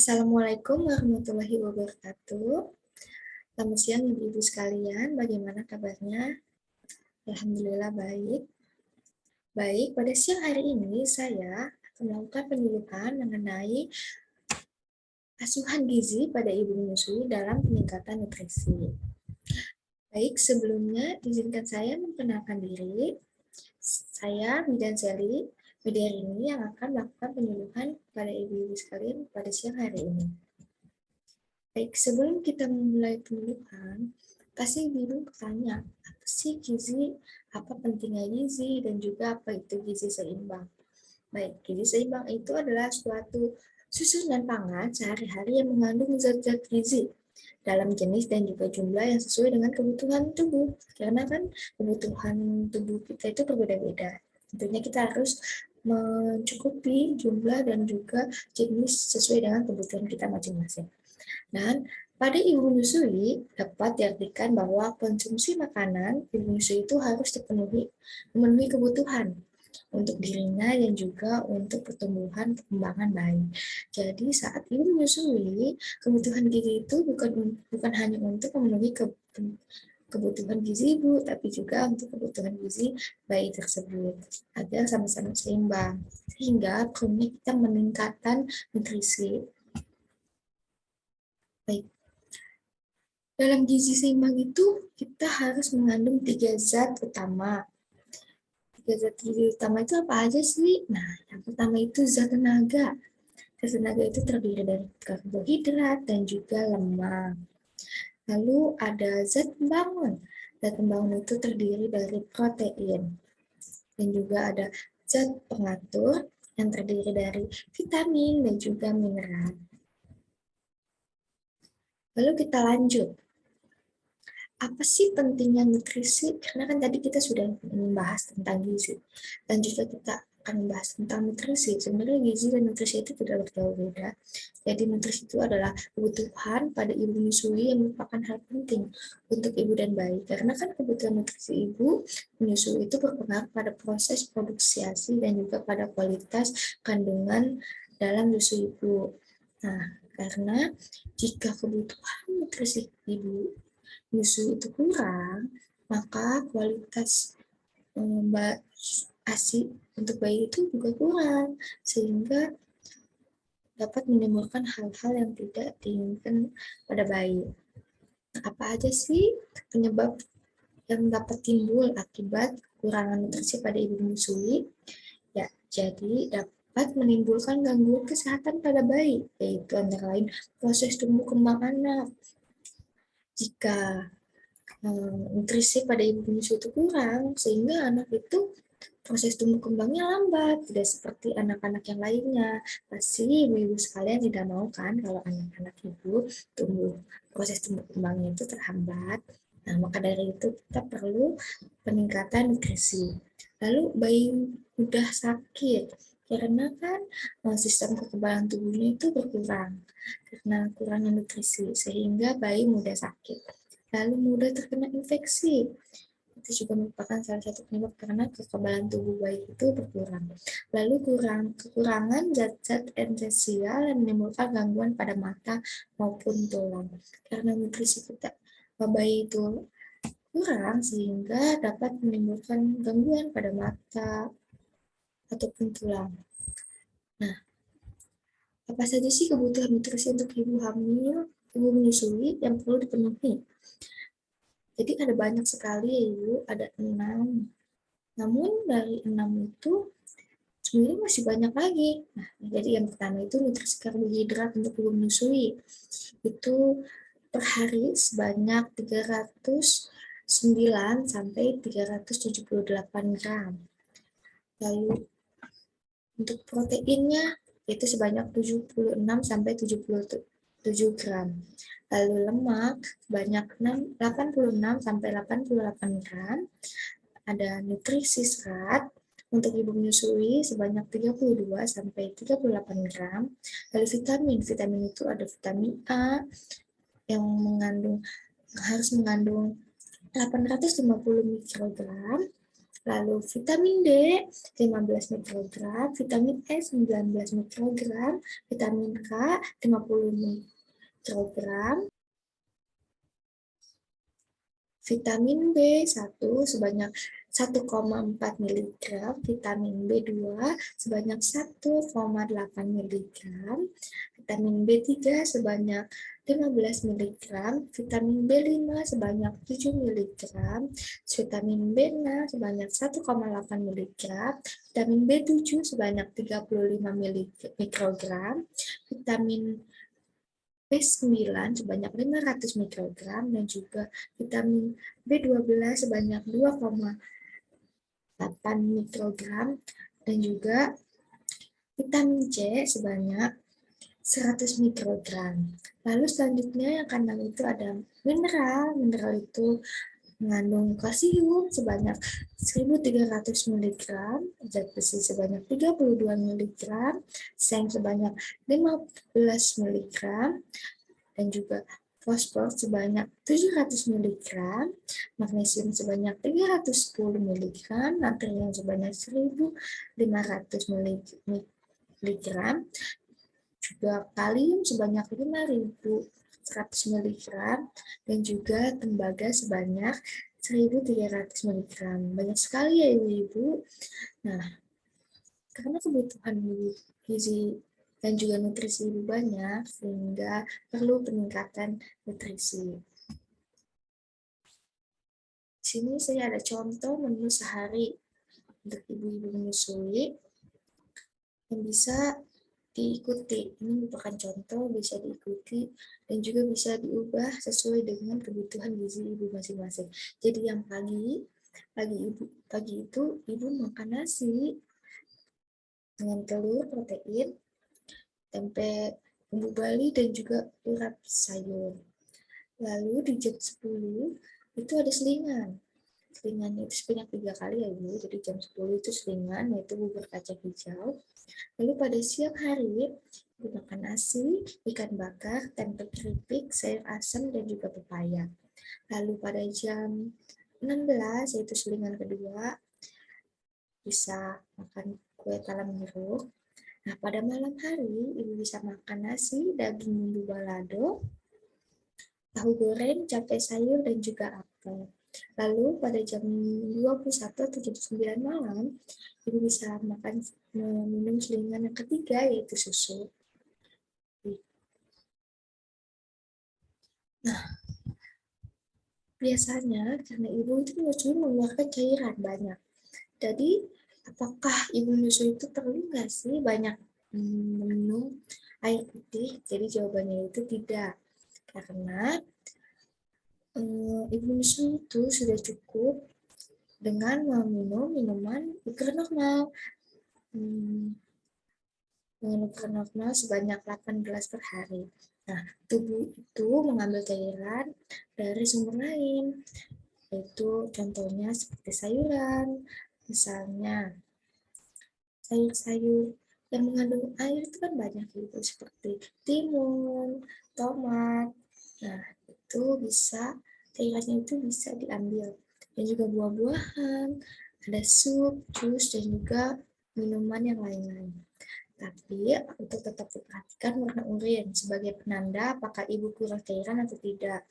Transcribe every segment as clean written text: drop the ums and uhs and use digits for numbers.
Assalamualaikum warahmatullahi wabarakatuh. Selamat siang ibu-ibu sekalian, bagaimana kabarnya? Alhamdulillah baik. Baik, pada siang hari ini saya akan melakukan penyuluhan mengenai asuhan gizi pada ibu menyusui dalam peningkatan nutrisi. Baik, sebelumnya izinkan saya memperkenalkan diri. Saya Midan Seli, media ini yang akan melakukan penyuluhan pada ibu-ibu sekalian pada siang hari ini. Baik, sebelum kita memulai penyuluhan, pasti ibu bertanya, apa sih gizi, apa pentingnya gizi, dan juga apa itu gizi seimbang. Baik, gizi seimbang itu adalah suatu susunan pangan sehari-hari yang mengandung zat-zat gizi dalam jenis dan juga jumlah yang sesuai dengan kebutuhan tubuh. Karena kan kebutuhan tubuh kita itu berbeda-beda. Tentunya kita harus mencukupi jumlah dan juga jenis sesuai dengan kebutuhan kita masing-masing. Dan pada ibu menyusui dapat diartikan bahwa konsumsi makanan ibu menyusui itu harus memenuhi kebutuhan untuk dirinya dan juga untuk pertumbuhan perkembangan bayi. Jadi saat ibu menyusui, kebutuhan gizi itu bukan hanya untuk memenuhi kebutuhan gizi ibu, tapi juga untuk kebutuhan gizi bayi tersebut agar sama-sama seimbang, sehingga perlunya kita meningkatkan nutrisi. Baik. Dalam gizi seimbang itu, kita harus mengandung 3 zat utama. 3 zat gizi utama itu apa aja sih? Nah, yang pertama itu zat tenaga. Zat tenaga itu terdiri dari karbohidrat dan juga lemak. Lalu ada zat pembangun. Zat pembangun itu terdiri dari protein. Dan juga ada zat pengatur yang terdiri dari vitamin dan juga mineral. Lalu kita lanjut. Apa sih pentingnya nutrisi? Karena kan tadi kita sudah membahas tentang gizi, dan juga kita akan membahas tentang nutrisi. Sebenarnya gizi dan nutrisi itu tidak berjauh beda. Jadi nutrisi itu adalah kebutuhan pada ibu menyusui yang merupakan hal penting untuk ibu dan bayi. Karena kan kebutuhan nutrisi ibu menyusui itu berpengaruh pada proses produksi ASI dan juga pada kualitas kandungan dalam susu ibu. Nah, karena jika kebutuhan nutrisi ibu susu itu kurang, maka kualitas ASI untuk bayi itu juga kurang, sehingga dapat menimbulkan hal-hal yang tidak diinginkan pada bayi. Apa aja sih penyebab yang dapat timbul akibat kekurangan nutrisi pada ibu menyusui? Ya, jadi dapat menimbulkan gangguan kesehatan pada bayi, yaitu antara lain proses tumbuh kembang anak. Jika nutrisi pada ibu menyusui itu kurang, sehingga anak itu proses tumbuh kembangnya lambat, tidak seperti anak-anak yang lainnya. Pasti ibu-ibu sekalian tidak mau kan kalau anak-anak ibu proses tumbuh kembangnya itu terhambat. Nah, maka dari itu kita perlu peningkatan nutrisi. Lalu bayi mudah sakit, karena kan sistem kekebalan tubuhnya itu berkurang karena kurangnya nutrisi, sehingga bayi mudah sakit. Lalu mudah terkena infeksi. Itu juga merupakan salah satu penyebab karena kekebalan tubuh bayi itu berkurang. Lalu kekurangan zat-zat esensial yang menimbulkan gangguan pada mata maupun tulang. Karena nutrisi kita bayi itu kurang, sehingga dapat menimbulkan gangguan pada mata ataupun tulang. Nah, apa saja sih kebutuhan nutrisi untuk ibu hamil, ibu menyusui yang perlu dipenuhi? Jadi ada banyak sekali ya Ibu, ada 6. Namun dari 6 itu sebenarnya masih banyak lagi. Nah, jadi yang pertama itu nutrisi karbohidrat untuk ibu menyusui. Itu per hari sebanyak 309 sampai 378 gram. Lalu untuk proteinnya itu sebanyak 76 sampai 77 gram. Lalu lemak sebanyak 86 sampai 88 gram. Ada nutrisi serat untuk ibu menyusui sebanyak 32 sampai 38 gram. Lalu vitamin itu ada vitamin A yang harus mengandung 850 mikrogram. Lalu vitamin D 15 mikrogram, vitamin E 19 mikrogram, vitamin K 50 mikrogram, vitamin B1 sebanyak 1,4 mg, vitamin B2 sebanyak 1,8 mg, vitamin B3 sebanyak 15 mg, vitamin B5 sebanyak 7 mg, vitamin B6 sebanyak 1,8 mg, vitamin B7 sebanyak 35 mikrogram, vitamin B9 sebanyak 500 mikrogram, dan juga vitamin B12 sebanyak 2,8 mikrogram, dan juga vitamin C sebanyak 100 mikrogram. Lalu selanjutnya yang keenam itu ada mineral. Mineral itu mengandung kalsium sebanyak 1.300 mg, zat besi sebanyak 32 mg, seng sebanyak 15 mg, dan juga fosfor sebanyak 700 mg, magnesium sebanyak 310 mg, natrium sebanyak 1.500 mg, juga kalium sebanyak 5.100 mg, dan juga tembaga sebanyak 1.300 mg. Banyak sekali ya ibu-ibu. Nah, karena kebutuhan gizi dan juga nutrisi ibu banyak, sehingga perlu peningkatan nutrisi. Di sini saya ada contoh menu sehari untuk ibu-ibu menyusui yang bisa diikuti. Ini merupakan contoh, bisa diikuti dan juga bisa diubah sesuai dengan kebutuhan gizi ibu masing-masing. Jadi yang pagi itu ibu makan nasi dengan telur, protein, tempe bumbu Bali, dan juga urap sayur. Lalu di jam 10 itu ada selingan. Selingannya itu sebanyak 3 kali ya ibu. Jadi jam 10 itu selingan, yaitu bubur kacang hijau. Lalu pada siang hari, gunakan nasi, ikan bakar, tempe keripik, sayur asam, dan juga pepaya. Lalu pada jam 16, yaitu selingan kedua, bisa makan kue talam jeruk. Nah, pada malam hari, ibu bisa makan nasi, daging bumbu balado, tahu goreng, cabai sayur, dan juga apel. Lalu pada jam 21 atau jam 9 malam, ibu bisa minum selingan yang ketiga, yaitu susu. Nah, biasanya karena ibu itu menyusui mengeluarkan cairan banyak. Jadi, apakah ibu menyusui itu perlu nggak sih banyak minum air putih? Jadi jawabannya itu tidak. Karena ibu menyusui itu sudah cukup dengan meminum minuman ukuran normal. Dengan ukuran normal sebanyak 8 gelas per hari. Nah, tubuh itu mengambil cairan dari sumber lain, yaitu contohnya seperti sayuran, misalnya sayur-sayur yang mengandung air itu kan banyak gitu, seperti timun, tomat. Nah, itu bisa cairannya itu bisa diambil. Dan juga buah-buahan, ada sup, jus, dan juga minuman yang lain-lain. Tapi untuk tetap diperhatikan warna urin sebagai penanda apakah ibu kurang cairan atau tidak.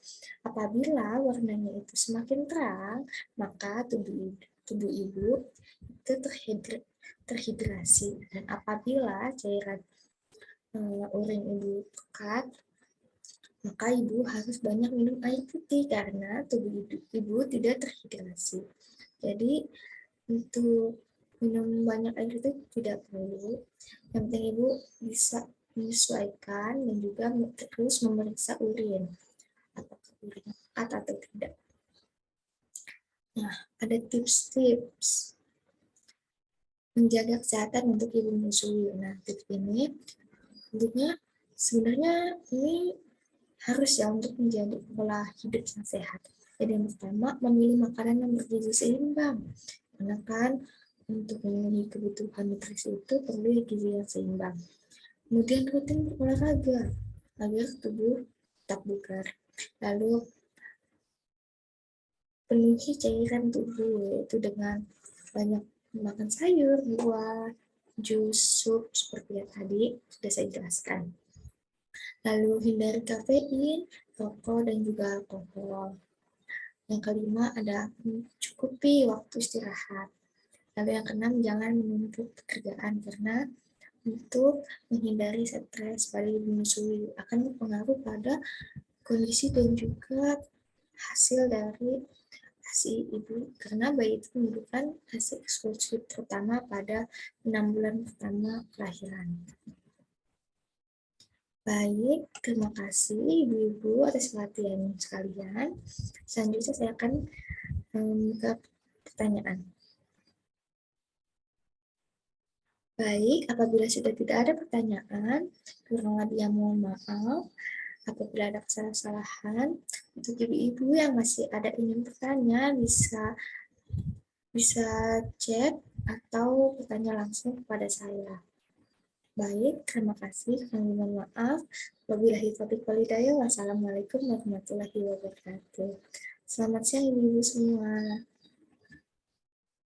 Apabila warnanya itu semakin terang, maka tubuh ibu itu terhidrasi. Dan apabila cairan urin ibu pekat, maka ibu harus banyak minum air putih karena tubuh ibu tidak terhidrasi. Jadi untuk minum banyak air itu tidak perlu. Yang penting ibu bisa menyesuaikan dan juga terus memeriksa urin, apakah urinnya pekat atau tidak. Nah, ada tips-tips menjaga kesehatan untuk ibu menyusui. Nah, tips ini tentunya sebenarnya ini harus ya untuk menjadi pola hidup yang sehat. Jadi yang pertama, memilih makanan yang bergizi seimbang. Karena kan untuk memenuhi kebutuhan nutrisi itu perlu gizi yang seimbang. Kemudian rutin berolahraga agar tubuh tetap bugar. Lalu penuhi cairan tubuh yaitu dengan banyak makan sayur, buah, jus, sup, seperti yang tadi sudah saya jelaskan. Lalu hindari kafein, rokok, dan juga alkohol. Yang kelima ada mencukupi waktu istirahat. Lalu yang keenam, jangan menuntut pekerjaan karena untuk menghindari stres pada ibu menyusui akan berpengaruh pada kondisi dan juga hasil dari ASI ibu karena bayi itu membutuhkan ASI eksklusif terutama pada 6 bulan pertama kelahiran. Baik, terima kasih ibu-ibu atas perhatian sekalian. Selanjutnya saya akan ke pertanyaan. Baik, apabila sudah tidak ada pertanyaan, kurang lebihnya mohon maaf. Apabila ada kesalahan, untuk ibu-ibu yang masih ada ingin bertanya, bisa chat atau bertanya langsung kepada saya. Baik, terima kasih. Kami mohon maaf. Wabillahi taufiq wal hidayah. Wassalamualaikum warahmatullahi wabarakatuh. Selamat siang ibu-ibu semua.